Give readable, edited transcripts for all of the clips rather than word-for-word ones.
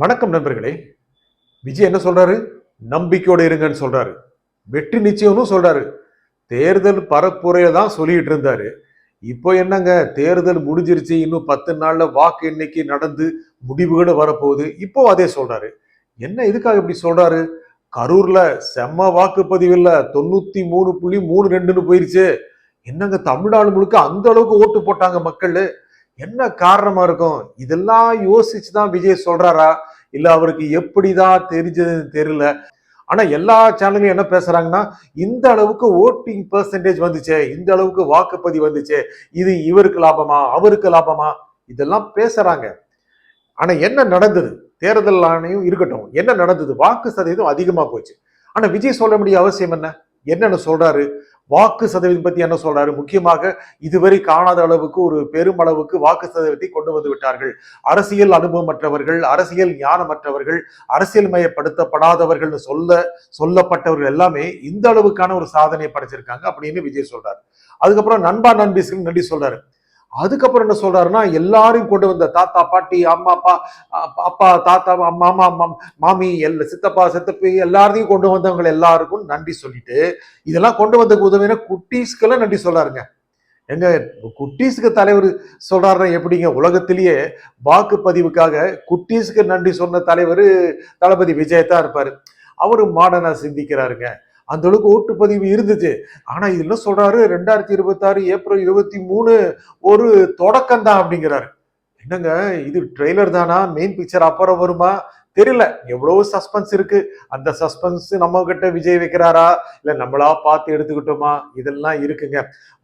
வணக்கம் நண்பர்களே. விஜய் என்ன சொல்றாரு? நம்பிக்கையோடு இருங்கன்னு சொல்றாரு. வெற்றி நிச்சயம்னு சொல்றாரு. தேர்தல் பரப்புரையை தான் சொல்லிட்டு இருந்தாரு. இப்போ என்னங்க, தேர்தல் முடிஞ்சிருச்சு, இன்னும் 10 நாள்ல வாக்கு எண்ணிக்கை நடந்து முடிவுகளும் வரப்போகுது. இப்போ அதே சொல்றாரு. என்ன இதுக்காக இப்படி சொல்றாரு? கரூர்ல செம்ம வாக்குப்பதிவு இல்ல, 93.32ன்னு போயிருச்சு. என்னங்க, தமிழ்நாடு முழுக்க அந்த அளவுக்கு ஓட்டு போட்டாங்க மக்கள். என்ன காரணமா இருக்கும்? இதெல்லாம் யோசிச்சுதான் விஜய் சொல்றாரா, இல்ல அவருக்கு எப்படிதான் தெரிஞ்சதுன்னு தெரியல. ஆனா எல்லா சேனல்லையும் என்ன பேசுறாங்கன்னா, இந்த அளவுக்கு ஓட்டிங் பெர்சன்டேஜ் வந்துச்சே, இந்த அளவுக்கு வாக்குப்பதிவு வந்துச்சே, இது இவருக்கு லாபமா அவருக்கு லாபமா, இதெல்லாம் பேசுறாங்க. ஆனா என்ன நடந்தது? தேர்தல் ஆணையம் இருக்கட்டும், என்ன நடந்தது? வாக்கு சதவீதம் அதிகமா போச்சு. ஆனா விஜய் சொல்ல வேண்டிய அவசியம் என்ன? என்னன்னு சொல்றாரு? வாக்கு சதவீதம் பத்தி என்ன சொல்றாரு? முக்கியமாக இதுவரை காணாத அளவுக்கு ஒரு பெருமளவுக்கு வாக்கு சதவீதத்தை கொண்டு வந்து விட்டார்கள். அரசியல் அனுபவமற்றவர்கள், அரசியல் ஞானமற்றவர்கள், அரசியல் மயப்படுத்தப்படாதவர்கள் சொல்லப்பட்டவர்கள் எல்லாமே இந்த அளவுக்கான ஒரு சாதனை படைச்சிருக்காங்க அப்படின்னு விஜய் சொல்றாரு. அதுக்கப்புறம் நண்பா நண்பி சொல்றாரு. அதுக்கப்புறம் என்ன சொல்றாருன்னா, எல்லாரையும் கொண்டு வந்த தாத்தா பாட்டி அம்மா அப்பா, அப்பா தாத்தா மாமா மாமி சித்தப்பா சித்தப்பி எல்லாரையும் கொண்டு வந்தவங்க எல்லாருக்கும் நன்றி சொல்லிட்டு, இதெல்லாம் கொண்டு வந்ததுக்கு உதவினா குட்டீஸ்க்கெல்லாம் நன்றி சொல்றாருங்க. எங்க குட்டீஸ்க்கு தலைவர் சொல்றாருன்னா எப்படிங்க? உலகத்திலேயே வாக்குப்பதிவுக்காக குட்டீஸ்க்கு நன்றி சொன்ன தலைவர் தளபதி விஜய் தான் இருப்பாரு. அவரு மாடர்னா சிந்திக்கிறாருங்க. அந்த அளவுக்கு ஓட்டுப்பதிவு இருந்துச்சு. ஆனா இது என்ன சொல்றாரு? 2026 ஏப்ரல் 23 ஒரு தொடக்கம் தான் அப்படிங்கிறாரு. என்னங்க, இது ட்ரெய்லர் தானா? மெயின் பிக்சர் அப்புறம் வருமா? தெரியல. எவ்வளவு சஸ்பென்ஸ் இருக்கு. அந்த சஸ்பென்ஸ் நம்ம கிட்ட விஜய் வைக்கிறாரா, இல்ல நம்மளா பார்த்து எடுத்துக்கிட்டோமா? இதெல்லாம் இருக்குங்க.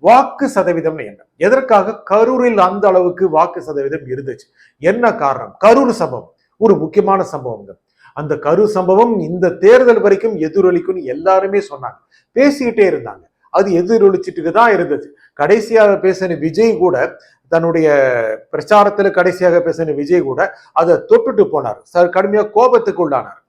வாக்கு சதவீதம் என்ன? எதற்காக கரூரில் அந்த அளவுக்கு வாக்கு சதவீதம் இருந்துச்சு? என்ன காரணம்? கரூர் சம்பவம் ஒரு முக்கியமான சம்பவம். அந்த கரு சம்பவம் இந்த தேர்தல் வரைக்கும் எதிரொலிக்கும் எல்லாருமே சொன்னாங்க, பேசிக்கிட்டே இருந்தாங்க. அது எதிரொலிச்சுட்டு தான் இருந்துச்சு. கடைசியாக பேசின விஜய் கூட, தன்னுடைய பிரச்சாரத்துல கடைசியாக பேசின விஜய் கூட அதை தொட்டுட்டு போனார். கடுமையா கோபத்துக்கு உள்ளானார்.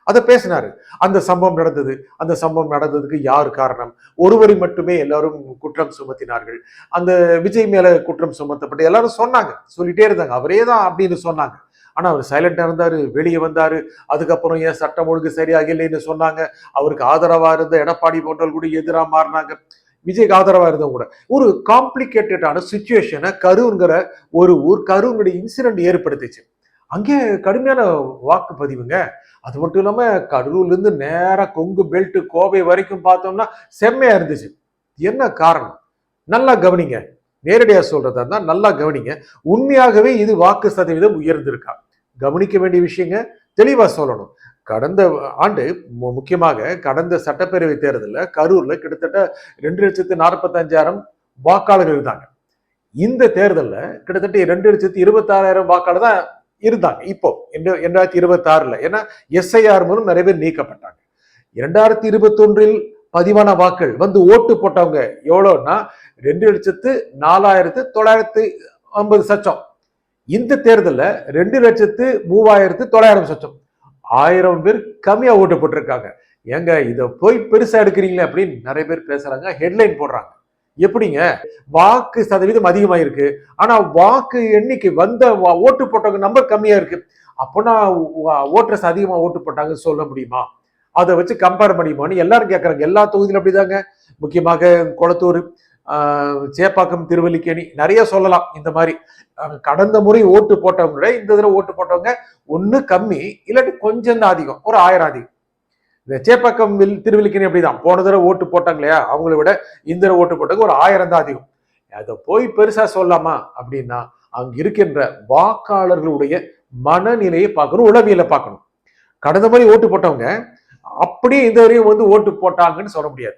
அதை பேசினாரு. அந்த சம்பவம் நடந்தது. அந்த சம்பவம் நடந்ததுக்கு யார் காரணம்? ஒருவரை மட்டுமே எல்லாரும் குற்றம் சுமத்தினார்கள். அந்த விஜய் மேல குற்றம் சுமத்தப்பட்டு எல்லாரும் சொன்னாங்க, சொல்லிட்டே இருந்தாங்க, அவரே தான் அப்படின்னு சொன்னாங்க. ஆனா அவர் சைலண்டா இருந்தாரு, வெளியே வந்தாரு. அதுக்கப்புறம் ஏன் சட்டம் ஒழுங்கு சரியாக இல்லைன்னு சொன்னாங்க. அவருக்கு ஆதரவா இருந்த எடப்பாடி போன்றவர்கள் கூட எதிராக மாறினாங்க. விஜய்க்கு ஆதரவா இருந்தவங்க கூட. ஒரு காம்ப்ளிகேட்டடான சுச்சுவேஷனை கரூர்ங்கிற ஒரு ஊர், கரூருடைய இன்சிடென்ட் ஏற்படுத்திச்சு. அங்கே கடுமையான வாக்குப்பதிவுங்க. அது மட்டும் இல்லாம கரூர்ல இருந்து நேரா கொங்கு பெல்ட் கோவை வரைக்கும் பார்த்தோம்னா செம்மையா இருந்துச்சு. என்ன காரணம்? நல்லா கவனிங்க. நேரடியா சொல்றதா இருந்தா நல்லா கவனிங்க. உண்மையாகவே இது வாக்கு சதவீதம் உயர்ந்திருக்கா? கவனிக்க வேண்டிய விஷயங்க, தெளிவா சொல்லணும். கடந்த ஆண்டு, முக்கியமாக கடந்த சட்டப்பேரவை தேர்தலில் கரூர்ல கிட்டத்தட்ட 2,45,000 வாக்காளர்கள் இருந்தாங்க. இந்த தேர்தலில் கிட்டத்தட்ட 2,26,000 வாக்காளர் தான் இருந்தாங்க. இப்போ 2026ல, ஏன்னா எஸ்ஐஆர் மூலம் நிறைய பேர் நீக்கப்பட்டாங்க. 2021 பதிவான வாக்கள் வந்து ஓட்டு போட்டவங்க எவ்வளவுன்னா 2,04,950. இந்த தேர்தலில் 2,03,900. 1000 பேர் கம்மியா ஓட்டு போட்டிருக்காங்க. ஏங்க, இதை போய் பெருசா எடுக்கிறீங்களே அப்படின்னு நிறைய பேர் பேசுறாங்க, ஹெட்லைன் போடுறாங்க. எப்படிங்க வாக்கு சதவீதம் அதிகமாயிருக்கு, ஆனா வாக்கு எண்ணிக்கை வந்த ஓட்டு போட்டவங்க நம்பர் கம்மியா இருக்கு? அப்போனா ஓட்டர்ஸ் அதிகமா ஓட்டு போட்டாங்கன்னு சொல்ல முடியுமா? அதை வச்சு கம்பேர் பண்ணியுமான்னு எல்லாரும் கேட்கறாங்க. எல்லா தொகுதியிலும் அப்படிதாங்க. முக்கியமாக கொளத்தூர், சேப்பாக்கம், திருவல்லிக்கேணி, நிறைய சொல்லலாம். இந்த மாதிரி கடந்த முறை ஓட்டு போட்டவங்க இந்த தடவை ஓட்டு போட்டவங்க ஒண்ணு கம்மி, இல்லாட்டி கொஞ்சம் தான் அதிகம், ஒரு 1000 அதிகம். இந்த சேப்பாக்கம் திருவல்லிக்கேணி அப்படிதான். போன தடவை ஓட்டு போட்டாங்க இல்லையா, அவங்கள விட இந்த தடவை ஓட்டு போட்டவங்க ஒரு 1000 தான் அதிகம். அதை போய் பெருசா சொல்லலாமா அப்படின்னா, அங்க இருக்கின்ற வாக்காளர்களுடைய மனநிலையை பார்க்கணும், உளவியலை பார்க்கணும். கடந்த முறை ஓட்டு போட்டவங்க அப்படியே இந்த வரையும் வந்து ஓட்டு போட்டாங்கன்னு சொல்ல முடியாது.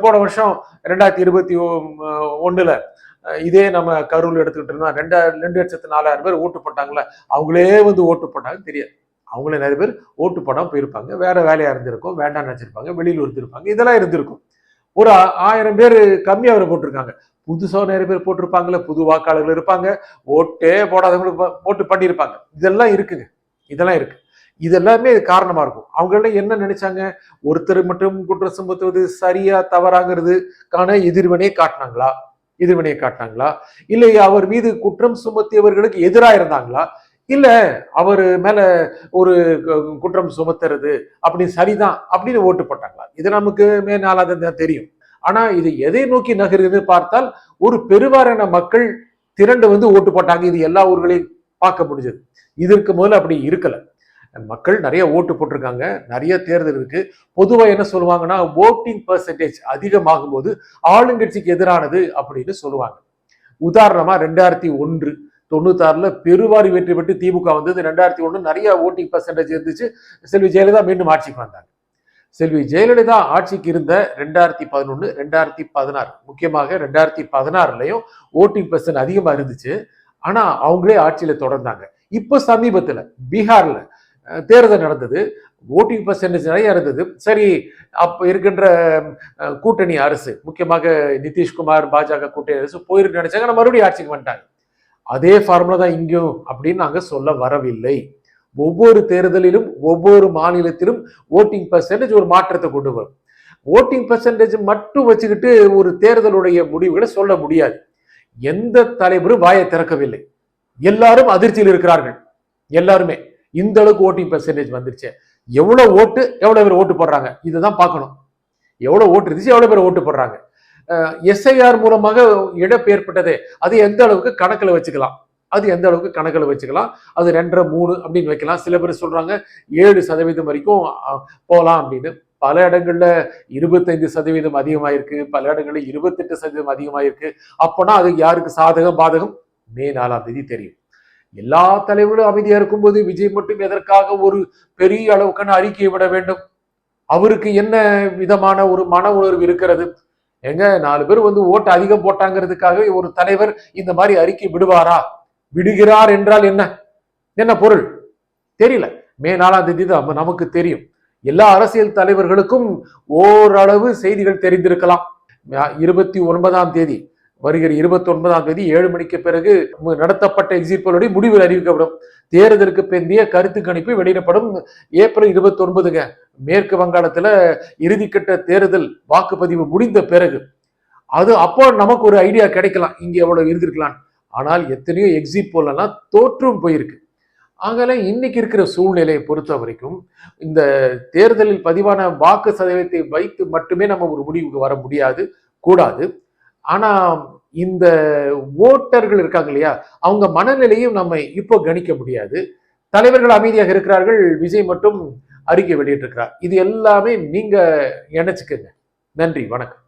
போன வருஷம் 2021ல இதே நம்ம கரூர் எடுத்துக்கிட்டோம்னா 2,04,000 பேர் ஓட்டு போட்டாங்களே, அவங்களே வந்து ஓட்டு போட்டாங்கன்னு தெரியாது. அவங்களே நிறைய பேர் ஓட்டு போடாம போயிருப்பாங்க, வேற வேலையா இருந்திருக்கும், வேண்டாம்னு நினைச்சிருப்பாங்க, வெளியூர் இருந்திருப்பாங்க, இதெல்லாம் இருந்திருக்கும். ஒரு 1000 பேர் கம்மியா அவர் போட்டிருக்காங்க. புதுசா நிறைய பேர் போட்டிருப்பாங்கல்ல, புது வாக்காளர்கள் இருப்பாங்க, ஓட்டே போடாதவங்களுக்கு ஓட்டு பண்ணியிருப்பாங்க. இதெல்லாம் இருக்குங்க, இதெல்லாம் இருக்கு. இதெல்லாமே காரணமா இருக்கும். அவங்க என்ன நினைச்சாங்க? ஒருத்தர் மட்டும் குற்றம் சுமத்துவது சரியா தவறாங்கிறதுக்கான எதிர்வினையை காட்டினாங்களா? இல்லை அவர் மீது குற்றம் சுமத்தியவர்களுக்கு எதிராக இருந்தாங்களா? இல்ல அவரு மேல ஒரு குற்றம் சுமத்துறது அப்படி சரிதான் அப்படின்னு ஓட்டு போட்டாங்களா? இது நமக்கு மேலாதான் தெரியும். ஆனா இது எதை நோக்கி நகருது பார்த்தால் ஒரு பெருவாரியான மக்கள் திரண்டு வந்து ஓட்டு போட்டாங்க. இது எல்லா ஊர்களையும் பார்க்க முடிஞ்சது. இதற்கு முதல்ல அப்படி இருக்கல. மக்கள் நிறைய ஓட்டு போட்டிருக்காங்க, நிறைய தேர்தல் இருக்கு. பொதுவா என்ன சொல்லுவாங்கன்னா ஓட்டிங் பெர்சன்டேஜ் அதிகமாகும் போது ஆளுங்கட்சிக்கு எதிரானது அப்படின்னு சொல்லுவாங்க. உதாரணமா 2001 96ல பெருவாரி வெற்றி பெற்று திமுக வந்தது. 2001 நிறைய ஓட்டிங் பெர்சன்டேஜ் இருந்துச்சு. செல்வி ஜெயலலிதா மீண்டும் ஆட்சிக்கு வந்தாங்க. செல்வி ஜெயலலிதா ஆட்சிக்கு இருந்த 2011 2016 முக்கியமாக 2016லயும் ஓட்டிங் பெர்சன்ட் அதிகமா இருந்துச்சு. ஆனா அவங்களே ஆட்சியில தொடர்ந்தாங்க. இப்ப சமீபத்துல பீகார்ல தேர்தல் நடந்தது. ஓட்டிங் பெர்சன்டேஜ் நிறைய இருந்தது. சரி, அப்ப இருக்கின்ற கூட்டணி அரசு முக்கியமாக நிதிஷ்குமார் பாஜக கூட்டணி அரசு போயிருக்கு நினைச்சாங்க, மறுபடியும் ஆட்சிக்கு வந்துட்டாங்க. அதே ஃபார்முலா தான் இங்கும் அப்படின்னு நாங்க சொல்ல வரவில்லை. ஒவ்வொரு தேர்தலிலும் ஒவ்வொரு மாநிலத்திலும் ஓட்டிங் பெர்சன்டேஜ் ஒரு மாற்றத்தை கொண்டு வரும். ஓட்டிங் பெர்சன்டேஜ் மட்டும் வச்சுக்கிட்டு ஒரு தேர்தலுடைய முடிவுகளை சொல்ல முடியாது. எந்த தலைவரும் வாயை திறக்கவில்லை. எல்லாரும் அதிர்ச்சியில் இருக்கிறார்கள். எல்லாருமே இந்த அளவுக்கு ஓட்டிங் பெர்சன்டேஜ் வந்துருச்சு. எவ்வளவு ஓட்டு, எவ்வளவு பேர் ஓட்டு போடுறாங்க, இதுதான் பார்க்கணும். எவ்வளவு ஓட்டு இருந்துச்சு, எவ்வளவு பேர் ஓட்டு போடுறாங்க. எஸ்ஐஆர் மூலமாக இழப்பு ஏற்பட்டது, அது எந்த அளவுக்கு கணக்கில் வச்சுக்கலாம், அது எந்த அளவுக்கு கணக்கில் வச்சுக்கலாம். அது 2.5 3 அப்படின்னு வைக்கலாம். சில பேர் சொல்றாங்க 7% வரைக்கும் போகலாம் அப்படின்னு. பல இடங்கள்ல 25% அதிகமாயிருக்கு, பல இடங்கள்ல 28% அதிகமாயிருக்கு. அப்போனா அது யாருக்கு சாதகம் பாதகம் மே 4ஆம் தேதி தெரியும். எல்லா தலைவர்களும் அமைதியா இருக்கும்போது விஜய் மட்டும் எதற்காக ஒரு பெரிய அளவுக்கான அறிக்கையை விட வேண்டும்? அவருக்கு என்ன விதமான ஒரு மன உணர்வு இருக்கிறது? எங்க 4 பேர் வந்து ஓட்டு அதிகம் போட்டாங்கிறதுக்காக ஒரு தலைவர் இந்த மாதிரி அறிக்கை விடுவாரா? விடுகிறார் என்றால் என்ன என்ன பொருள் தெரியல. மே 4ஆம் தேதி தான் நமக்கு தெரியும். எல்லா அரசியல் தலைவர்களுக்கும் ஓரளவு செய்திகள் தெரிந்திருக்கலாம். 29ஆம் தேதி வருகிற 29ஆம் தேதி 7 மணிக்கு பிறகு நடத்தப்பட்ட எக்ஸிட் போலுடைய முடிவு அறிவிக்கப்படும். தேர்தலுக்கு பிந்தைய கருத்து கணிப்பு வெளியிடப்படும். ஏப்ரல் 29ங்க மேற்கு வங்காளத்துல இறுதிக்கட்ட தேர்தல் வாக்குப்பதிவு முடிந்த பிறகு அது அப்போ நமக்கு ஒரு ஐடியா கிடைக்கலாம், இங்க எவ்வளவு இருந்திருக்கலாம். ஆனால் எத்தனையோ எக்ஸிட் போல் எல்லாம் தோற்றும் போயிருக்கு. ஆகல இன்னைக்கு இருக்கிற சூழ்நிலையை பொறுத்த வரைக்கும் இந்த தேர்தலில் பதிவான வாக்கு சதவீதத்தை வைத்து மட்டுமே நம்ம ஒரு முடிவுக்கு வர முடியாது, கூடாது. ஆனா இந்த ஓட்டர்கள் இருக்காங்க இல்லையா, அவங்க மனநிலையும் நம்ம இப்போ கணிக்க முடியாது. தலைவர்கள் அமைதியாக இருக்கிறார்கள், விஜய் மட்டும் அறிக்கை வெளியிட்டிருக்கிறார். இது எல்லாமே நீங்க நினைச்சுக்கங்க. நன்றி, வணக்கம்.